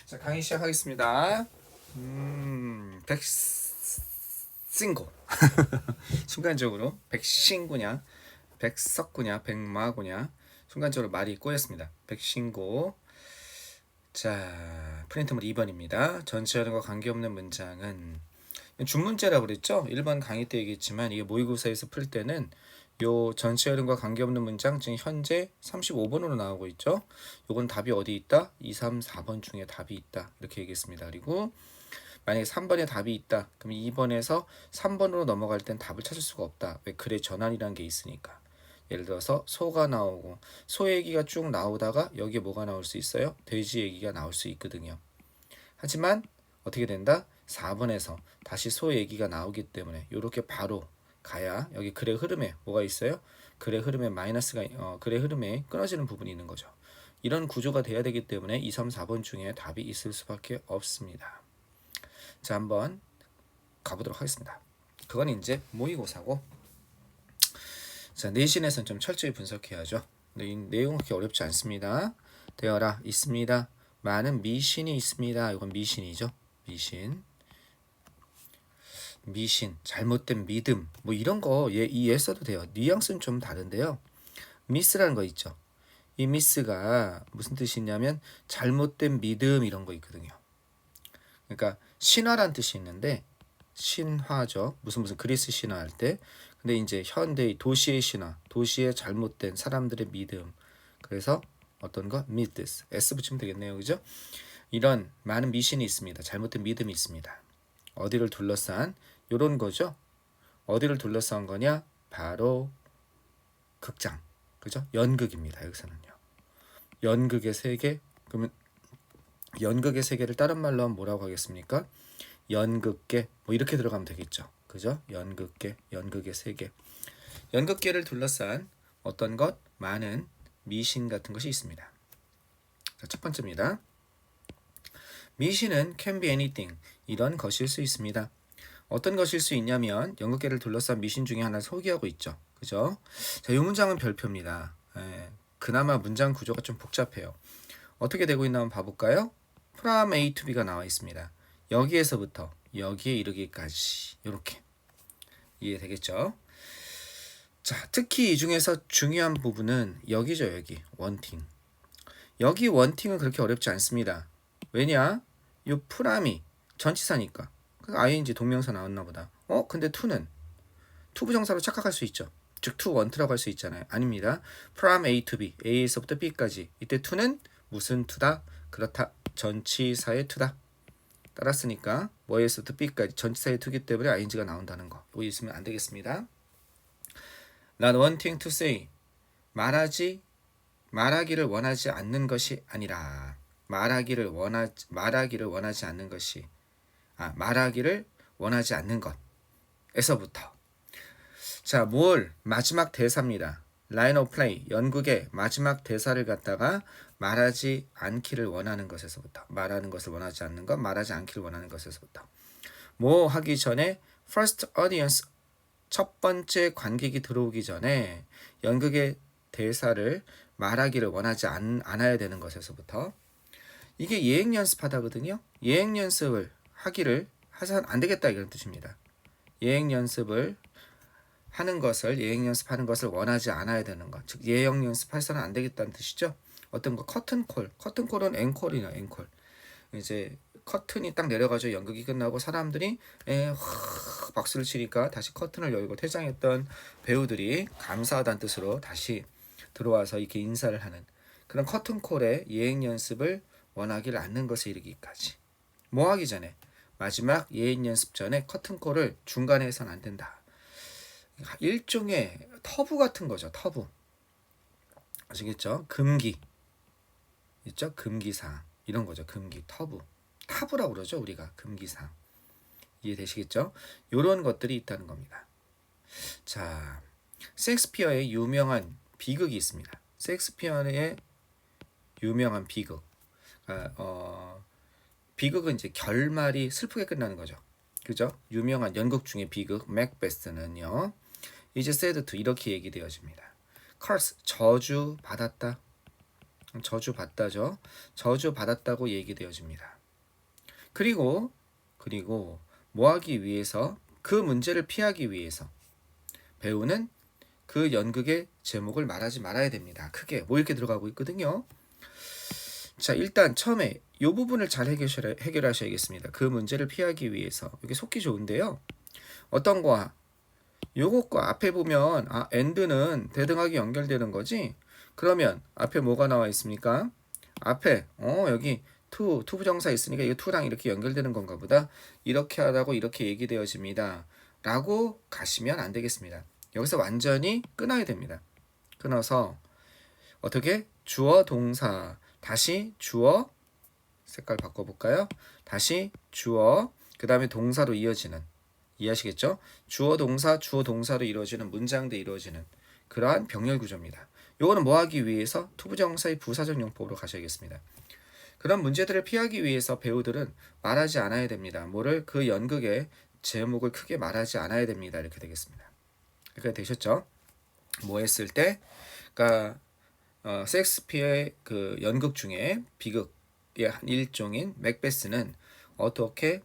자, 강의 시작하겠습니다. 백신고. 순간적으로 백신구냐, 백석구냐, 백마구냐. 순간적으로 말이 꼬였습니다. 백신고. 자, 프린트물 2번입니다. 전치어과 관계없는 문장은 준문제라고 그랬죠? 1번 강의 때 얘기했지만 이게 모의고사에서 풀 때는 요 전체 흐름과 관계없는 문장 지금 현재 35번으로 나오고 있죠. 요건 답이 어디 있다? 2, 3, 4번 중에 답이 있다. 이렇게 얘기했습니다. 그리고 만약에 3번에 답이 있다. 그럼 2번에서 3번으로 넘어갈 땐 답을 찾을 수가 없다. 왜? 글의 전환이란 게 있으니까. 예를 들어서 소가 나오고 소 얘기가 쭉 나오다가 여기에 뭐가 나올 수 있어요? 돼지 얘기가 나올 수 있거든요. 하지만 어떻게 된다? 4번에서 다시 소 얘기가 나오기 때문에 이렇게 바로 가야 여기 글의 흐름에 뭐가 있어요? 글의 흐름에 마이너스가 글의 흐름에 끊어지는 부분이 있는 거죠. 이런 구조가 돼야 되기 때문에 2, 3, 4번 중에 답이 있을 수밖에 없습니다. 자, 한번 가보도록 하겠습니다. 그건 이제 모의고사고, 자, 내신에서는 좀 철저히 분석해야죠. 근데 이 내용은 그렇게 어렵지 않습니다. 되어라 있습니다. 많은 미신이 있습니다. 이건 미신이죠. 미신, 잘못된 믿음, 뭐 이런 거 이 써도 돼요. 뉘앙스는 좀 다른데요. 미스라는 거 있죠. 이 미스가 무슨 뜻이냐면 잘못된 믿음 이런 거 있거든요. 그러니까 신화란 뜻이 있는데 신화죠. 무슨 그리스 신화 할 때. 근데 이제 현대의 도시의 신화, 도시의 잘못된 사람들의 믿음. 그래서 어떤 거? 미스. S 붙이면 되겠네요. 그죠? 이런 많은 미신이 있습니다. 잘못된 믿음이 있습니다. 어디를 둘러싼 요런 거죠. 어디를 둘러싼 거냐? 바로 극장. 그죠? 연극입니다. 여기서는요. 연극의 세계. 그러면 연극의 세계를 다른 말로 하면 뭐라고 하겠습니까? 연극계. 뭐 이렇게 들어가면 되겠죠. 그죠? 연극계, 연극의 세계. 연극계를 둘러싼 어떤 것? 많은 미신 같은 것이 있습니다. 자, 첫 번째입니다. 미신은 can be anything. 이런 것일 수 있습니다. 어떤 것일 수 있냐면 연극계를 둘러싼 미신 중에 하나를 소개하고 있죠. 그죠? 자, 이 문장은 별표입니다. 그나마 문장 구조가 좀 복잡해요. 어떻게 되고 있나 한번 봐볼까요? from A to B가 나와 있습니다. 여기에서부터 여기에 이르기까지 이렇게 이해되겠죠? 자, 특히 이 중에서 중요한 부분은 여기죠. 여기 원팅. 여기 원팅은 그렇게 어렵지 않습니다. 왜냐? 이 프람이 전치사니까 ing 동명사 나왔나 보다. 근데 to는 투부정사로 착각할 수 있죠. 즉 to want라고 할 수 있잖아요. 아닙니다. from A to B, A에서부터 B까지. 이때 to는 무슨 to다? 그렇다. 전치사의 to다. 따랐으니까 뭐에서부터 B까지 전치사의 to기 때문에 ing가 나온다는 거. 이거 있으면 안 되겠습니다. Not wanting to say. 말하기를 원하지 않는 것이 아니라 말하기를 원하지 않는 것이 말하기를 원하지 않는 것에서부터. 자, 뭘? 마지막 대사입니다. line of play, 연극의 마지막 대사를 갖다가 말하지 않기를 원하는 것에서부터. 말하는 것을 원하지 않는 것, 말하지 않기를 원하는 것에서부터. 뭐 하기 전에 first audience, 첫 번째 관객이 들어오기 전에 연극의 대사를 말하기를 원하지 않아야 되는 것에서부터. 이게 예행 연습하다거든요. 예행 연습을 하기를 하선 안 되겠다 이런 뜻입니다. 예행 연습을 하는 것을 예행 연습하는 것을 원하지 않아야 되는 것. 즉 예행 연습해서는 안 되겠다는 뜻이죠. 어떤 거 커튼콜. 커튼콜은 앵콜이나 앵콜. 이제 커튼이 딱 내려가죠. 연극이 끝나고 사람들이 박수를 치니까 다시 커튼을 열고 퇴장했던 배우들이 감사하다는 뜻으로 다시 들어와서 이렇게 인사를 하는 그런 커튼콜의 예행 연습을 원하기를 않는 것에 이르기까지. 뭐 하기 전에 마지막 예행 연습 전에 커튼콜을 중간에 해서는 안 된다. 일종의 터부 같은 거죠. 터부. 아시겠죠? 금기 있죠? 금기사항 이런 거죠. 금기, 터부. 타부라고 그러죠. 우리가 금기사항. 이해되시겠죠? 이런 것들이 있다는 겁니다. 자, 셰익스피어의 유명한 비극이 있습니다. 셰익스피어의 유명한 비극. 비극은 이제 결말이 슬프게 끝나는 거죠. 그죠? 유명한 연극 중의 비극 맥베스는요. 이제 said to 이렇게 얘기되어집니다. curse 저주 받았다. 저주받다죠. 저주받았다고 얘기되어집니다. 그리고 뭐 하기 위해서, 그 문제를 피하기 위해서 배우는 그 연극의 제목을 말하지 말아야 됩니다. 크게 뭐 이렇게 들어가고 있거든요. 자, 일단 처음에 이 부분을 잘 해결하셔야겠습니다. 그 문제를 피하기 위해서. 이게 속기 좋은데요. 어떤 거와 요것과 앞에 보면 and는 대등하게 연결되는 거지. 그러면 앞에 뭐가 나와 있습니까? 앞에 여기 투부정사 있으니까 이거 to랑 이렇게 연결되는 건가 보다. 이렇게 하라고 이렇게 얘기되어집니다. 라고 가시면 안 되겠습니다. 여기서 완전히 끊어야 됩니다. 끊어서 어떻게? 주어 동사 다시 주어, 색깔 바꿔볼까요? 다시 주어, 그 다음에 동사로 이어지는, 이해하시겠죠? 주어 동사로 이루어지는 문장대 이루어지는 그러한 병렬 구조입니다. 요거는 뭐 하기 위해서? 투부정사의 부사적 용법으로 가셔야겠습니다. 그런 문제들을 피하기 위해서 배우들은 말하지 않아야 됩니다. 뭐를? 그 연극의 제목을 크게 말하지 않아야 됩니다. 이렇게 되겠습니다. 이렇게 되셨죠? 뭐 했을 때? 그러니까 셰익스피어의 그 연극 중에 비극의 한 일종인 맥베스는 어떻게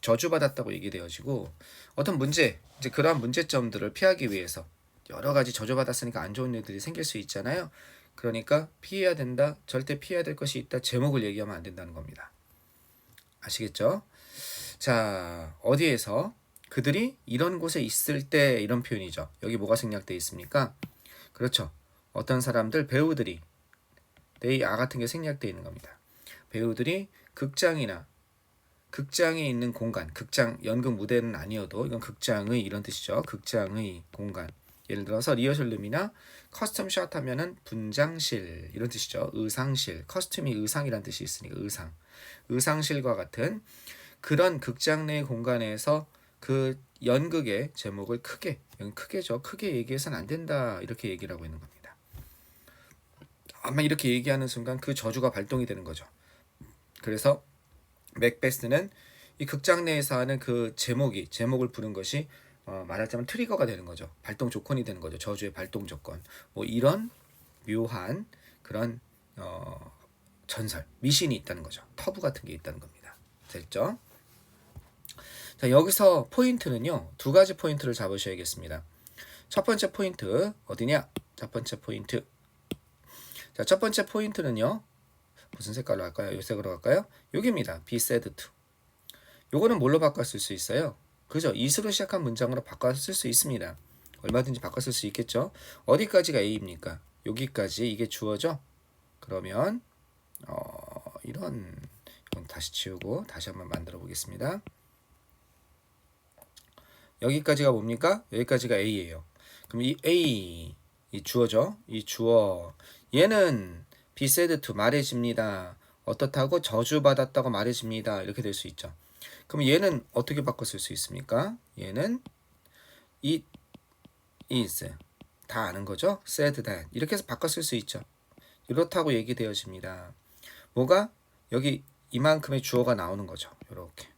저주받았다고 얘기되어지고, 어떤 문제, 이제 그러한 문제점들을 피하기 위해서 여러 가지 저주받았으니까 안 좋은 일들이 생길 수 있잖아요. 그러니까 피해야 된다, 절대 피해야 될 것이 있다, 제목을 얘기하면 안 된다는 겁니다. 아시겠죠? 자, 어디에서? 그들이 이런 곳에 있을 때, 이런 표현이죠. 여기 뭐가 생략되어 있습니까? 그렇죠. 어떤 사람들, 배우들이 they are 같은 게 생략되어 있는 겁니다. 배우들이 극장에 있는 공간, 극장, 연극 무대는 아니어도 이건 극장의 이런 뜻이죠. 극장의 공간. 예를 들어서 리허설룸이나 커스텀 샷 하면은 분장실 이런 뜻이죠. 의상실, 커스튬이 의상이란 뜻이 있으니까 의상실과 같은 그런 극장 내 공간에서 그 연극의 제목을 크게죠. 크게 얘기해서는 안 된다, 이렇게 얘기를 하고 있는 겁니다. 아마 이렇게 얘기하는 순간 그 저주가 발동이 되는 거죠. 그래서 맥베스는 이 극장 내에서 하는 그 제목을 부른 것이 말하자면 트리거가 되는 거죠. 발동 조건이 되는 거죠. 저주의 발동 조건. 뭐 이런 묘한 그런 전설, 미신이 있다는 거죠. 터부 같은 게 있다는 겁니다. 됐죠? 자, 여기서 포인트는요, 두 가지 포인트를 잡으셔야겠습니다. 첫 번째 포인트 어디냐? 첫 번째 포인트. 자, 첫 번째 포인트는요, 무슨 색깔로 할까요? 요 색으로 할까요? 여기입니다. be said to. 요거는 뭘로 바꿔 쓸 수 있어요? 그죠? is로 시작한 문장으로 바꿔 쓸 수 있습니다. 얼마든지 바꿔 쓸 수 있겠죠? 어디까지가 A입니까? 여기까지 이게 주어죠? 그러면 이건 다시 지우고 다시 한번 만들어 보겠습니다. 여기까지가 뭡니까? 여기까지가 A예요. 그럼 이 A, 이 주어죠? 이 주어, 얘는 be said to 말해집니다. 어떻다고? 저주받았다고 말해집니다. 이렇게 될 수 있죠. 그럼 얘는 어떻게 바꿔 쓸 수 있습니까? 얘는 it is, 다 아는 거죠? said that, 이렇게 해서 바꿔 쓸 수 있죠. 이렇다고 얘기되어집니다. 뭐가? 여기 이만큼의 주어가 나오는 거죠. 이렇게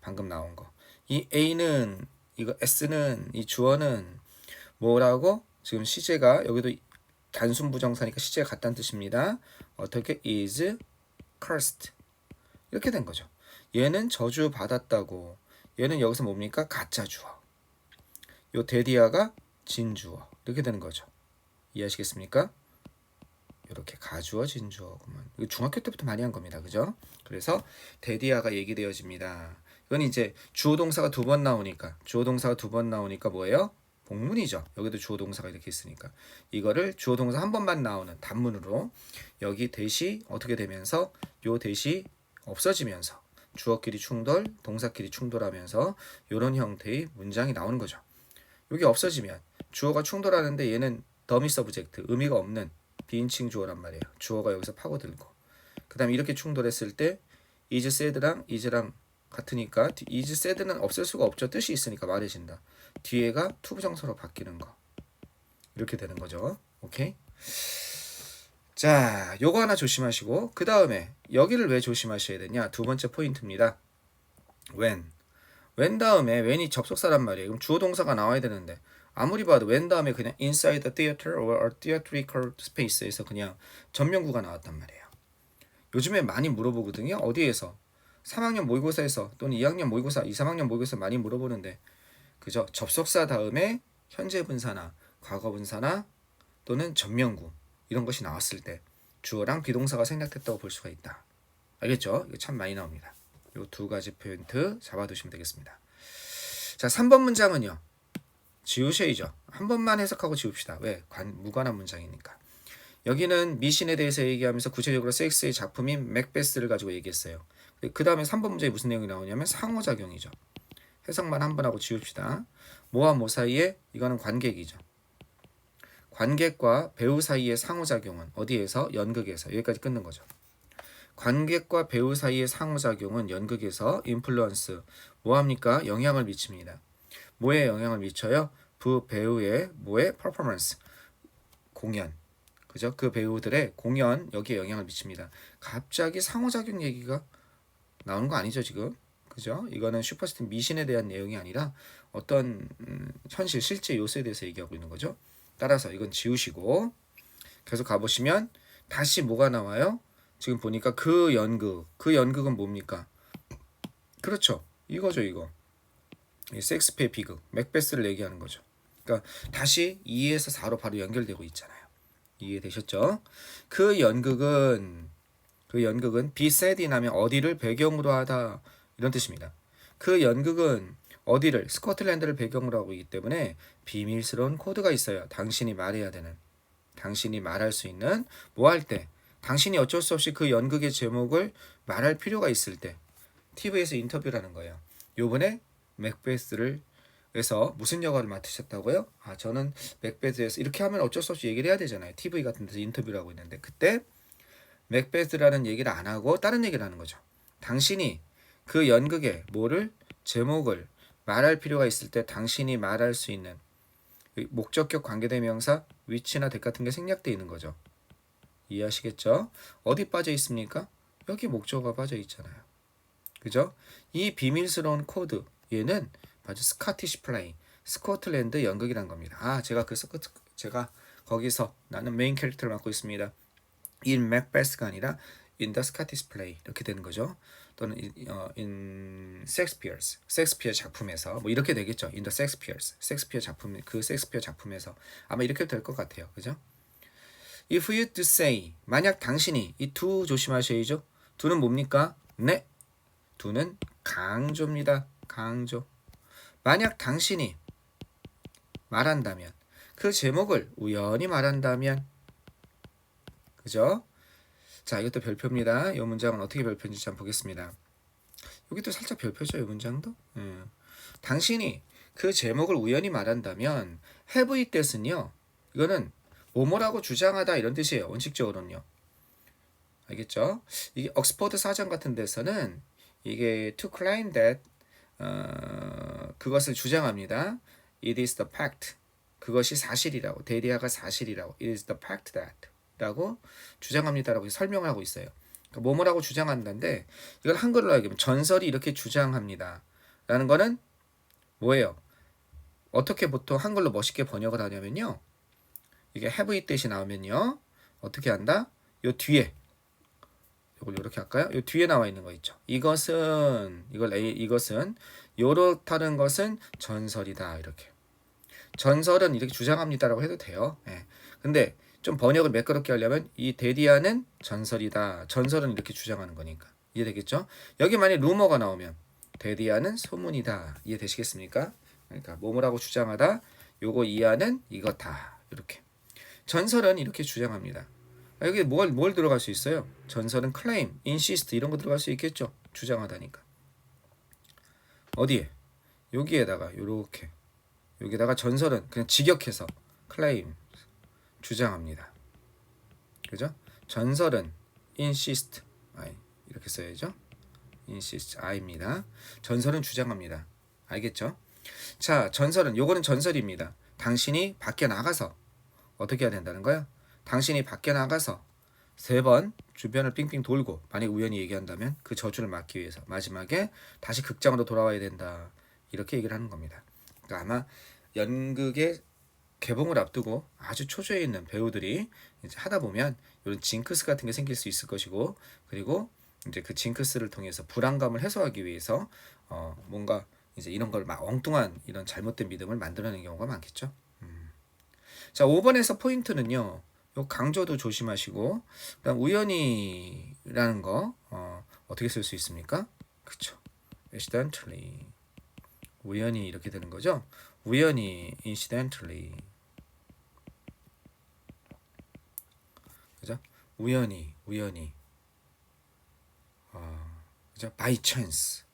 방금 나온 거. 이 A는, 이거 S는, 이 주어는 뭐라고? 지금 시제가 여기도 단순 부정사니까 시제가 같다는 뜻입니다. 어떻게? is cursed, 이렇게 된 거죠. 얘는 저주 받았다고. 얘는 여기서 뭡니까? 가짜 주어. 요 데디아가 진주어, 이렇게 되는 거죠. 이해하시겠습니까? 이렇게 가주어 진주어. 이거 중학교 때부터 많이 한 겁니다. 그죠? 그래서 데디아가 얘기되어집니다. 이건 이제 주어 동사가 두 번 나오니까 뭐예요? 복문이죠. 여기도 주어 동사가 이렇게 있으니까 이거를 주어 동사 한 번만 나오는 단문으로 여기 대시 어떻게 되면서 요 대시 없어지면서 주어끼리 충돌, 동사끼리 충돌하면서 이런 형태의 문장이 나오는 거죠. 여기 없어지면 주어가 충돌하는데 얘는 더미 서브젝트, 의미가 없는 비인칭 주어란 말이에요. 주어가 여기서 파고들고, 그 다음에 이렇게 충돌했을 때 is said랑 is랑 같으니까 is said는 없앨 수가 없죠. 뜻이 있으니까 말해진다. 뒤에가 투부정사로 바뀌는 거, 이렇게 되는 거죠. 오케이? 자, 요거 하나 조심하시고, 그 다음에 여기를 왜 조심하셔야 되냐? 두 번째 포인트입니다. when 다음에 when이 접속사란 말이에요. 그럼 주어 동사가 나와야 되는데 아무리 봐도 when 다음에 그냥 inside the theater or a theatrical space에서 그냥 전면구가 나왔단 말이에요. 요즘에 많이 물어보거든요. 어디에서? 3학년 모의고사에서 또는 2학년 모의고사, 2, 3학년 모의고사 많이 물어보는데 그죠? 접속사 다음에 현재 분사나 과거 분사나 또는 전면구 이런 것이 나왔을 때 주어랑 비동사가 생략됐다고 볼 수가 있다. 알겠죠? 이거 참 많이 나옵니다. 이 두 가지 포인트 잡아두시면 되겠습니다. 자, 3번 문장은요. 지우셔야죠. 한 번만 해석하고 지웁시다. 왜? 무관한 문장이니까. 여기는 미신에 대해서 얘기하면서 구체적으로 섹스의 작품인 맥베스를 가지고 얘기했어요. 그 다음에 3번 문제에 무슨 내용이 나오냐면 상호작용이죠. 해석만 한 번 하고 지웁시다. 뭐와 뭐 사이에? 이거는 관객이죠. 관객과 배우 사이의 상호작용은 어디에서? 연극에서. 여기까지 끊는 거죠. 관객과 배우 사이의 상호작용은 연극에서 인플루언스 뭐합니까? 영향을 미칩니다. 뭐에 영향을 미쳐요? 그 배우의 뭐에? 퍼포먼스 공연 그죠? 그 배우들의 공연 여기에 영향을 미칩니다. 갑자기 상호작용 얘기가 나오는 거 아니죠 지금? 그죠? 이거는 슈퍼스타 미신에 대한 내용이 아니라 어떤 현실 실제 요소에 대해서 얘기하고 있는 거죠. 따라서 이건 지우시고 계속 가보시면 다시 뭐가 나와요? 지금 보니까 그 연극은 뭡니까? 그렇죠. 이거죠 이거. 섹스피어 비극, 맥베스를 얘기하는 거죠. 그러니까 다시 2에서 4로 바로 연결되고 있잖아요. 이해되셨죠? 그 연극은 be set인 하면 어디를 배경으로 하다 이런 뜻입니다. 그 연극은 어디를 스코틀랜드를 배경으로 하고 있기 때문에 비밀스러운 코드가 있어요. 당신이 말해야 되는, 당신이 말할 수 있는 뭐 할 때, 당신이 어쩔 수 없이 그 연극의 제목을 말할 필요가 있을 때 TV에서 인터뷰라는 거예요. 요번에 맥베스를 에서 무슨 역할을 맡으셨다고요? 아 저는 맥베스에서 이렇게 하면 어쩔 수 없이 얘기를 해야 되잖아요. TV 같은 데서 인터뷰를 하고 있는데 그때 맥베스라는 얘기를 안 하고 다른 얘기를 하는 거죠. 당신이 그 연극의 뭐를 제목을 말할 필요가 있을 때 당신이 말할 수 있는 목적격 관계대명사 위치나 대 같은 게 생략되어 있는 거죠. 이해하시겠죠? 어디 빠져 있습니까? 여기 목적어가 빠져 있잖아요. 그죠? 이 비밀스러운 코드 얘는 아주 스코티시 플레이, 스코틀랜드 연극이란 겁니다. 아, 제가 거기서 나는 메인 캐릭터를 맡고 있습니다. in Macbeth가 아니라 in the Scottish play 이렇게 되는 거죠. 또는 in 섹스피어 작품에서 뭐 이렇게 되겠죠. in the 섹스피어 작품 그 섹스피어 작품에서 아마 이렇게 될 것 같아요. 그죠? If you to say 만약 당신이 이 to 조심하셔야죠. to는 뭡니까? 네. to는 강조입니다. 강조. 만약 당신이 말한다면 그 제목을 우연히 말한다면 그죠? 자 이것도 별표입니다. 이 문장은 어떻게 별표인지 좀 보겠습니다. 여기도 살짝 별표죠. 이 문장도 당신이 그 제목을 우연히 말한다면 have it that은요 이거는 뭐뭐라고 주장하다 이런 뜻이에요. 원칙적으로는요. 알겠죠? 이게 옥스퍼드 사전 같은 데서는 이게 to claim that 그것을 주장합니다. It is the fact. 그것이 사실이라고. 대리아가 사실이라고. It is the fact that. 라고 주장합니다라고 설명을 하고 있어요. 그러니까 뭐뭐라고 주장한다는데 이걸 한글로 얘기하면 전설이 이렇게 주장합니다. 라는 거는 뭐예요? 어떻게 보통 한글로 멋있게 번역을 하냐면요. 이게 have it that이 나오면요. 어떻게 한다? 요 뒤에 이걸 이렇게 할까요? 이 뒤에 나와 있는 거 있죠. 이것은 요렇다는 것은 전설이다 이렇게. 전설은 이렇게 주장합니다라고 해도 돼요. 예. 근데 좀 번역을 매끄럽게 하려면 이 데디아는 전설이다. 전설은 이렇게 주장하는 거니까. 이해되겠죠? 여기 만약 루머가 나오면 데디아는 소문이다. 이해되시겠습니까? 그러니까 뭐뭐라고 주장하다. 요거 이하는 이거다. 이렇게. 전설은 이렇게 주장합니다. 여기 뭘 들어갈 수 있어요? 전설은 claim, insist 이런 거 들어갈 수 있겠죠. 주장하다니까. 어디에? 여기에다가 요렇게 여기다가 전설은 그냥 직역해서 claim 주장합니다. 그죠? 전설은 insist 이렇게 써야죠. insist I입니다. 전설은 주장합니다. 알겠죠? 자, 전설은 요거는 전설입니다. 당신이 밖에 나가서 어떻게 해야 된다는 거야? 당신이 밖에 나가서 3번 주변을 빙빙 돌고 만약 우연히 얘기한다면 그 저주를 막기 위해서 마지막에 다시 극장으로 돌아와야 된다. 이렇게 얘기를 하는 겁니다. 그러니까 아마 연극의 개봉을 앞두고 아주 초조해 있는 배우들이 이제 하다 보면 이런 징크스 같은 게 생길 수 있을 것이고, 그리고 이제 그 징크스를 통해서 불안감을 해소하기 위해서 뭔가 이제 이런 걸 막 엉뚱한 이런 잘못된 믿음을 만들어내는 경우가 많겠죠. 자, 5번에서 포인트는요. 요 강조도 조심하시고, 그다음 우연히라는 거 어떻게 쓸 수 있습니까? 그쵸? accidentally. 우연히 이렇게 되는 거죠. 우연히 incidentally. 그죠? 우연히 그죠? by chance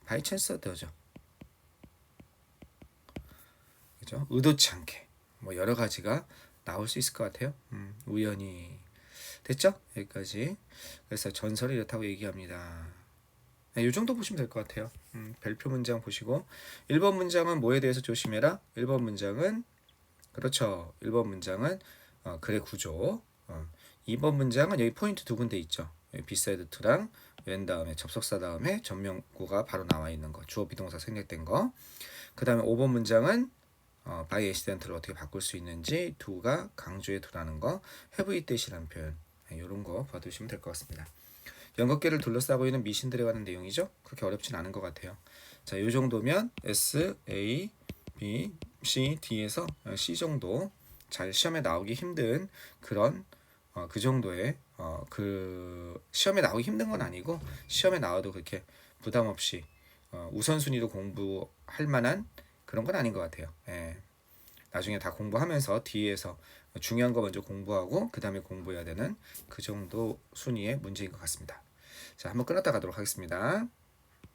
되죠. 그죠? 의도치 않게 뭐 여러 가지가 나올 수 있을 것 같아요. 우연히 됐죠? 여기까지. 그래서 전설이 이렇다고 얘기합니다. 이 정도 보시면 될 것 같아요. 별표 문장 보시고 1번 문장은 뭐에 대해서 조심해라. 1번 문장은 그렇죠. 1번 문장은 글의 구조. 2번 문장은 여기 포인트 두 군데 있죠. beside to랑 when 다음에 접속사 다음에 전명구가 바로 나와 있는 거. 주어 비동사 생략된 거. 그 다음에 5번 문장은 by accident를 어떻게 바꿀 수 있는지 do가 강조해 두라는 거. have it that이라는 표현. 이런 거 봐두시면 될 것 같습니다. 연극계를 둘러싸고 있는 미신들에 관한 내용이죠. 그렇게 어렵진 않은 것 같아요. 자, 이 정도면 S, A, B, C, D에서 C 정도 잘 시험에 나오기 힘든 그런 그 정도의 그 시험에 나오기 힘든 건 아니고 시험에 나와도 그렇게 부담 없이 우선순위로 공부할 만한 그런 건 아닌 것 같아요. 예. 나중에 다 공부하면서 뒤에서 중요한 거 먼저 공부하고 그 다음에 공부해야 되는 그 정도 순위의 문제인 것 같습니다. 자, 한번 끊었다 가도록 하겠습니다.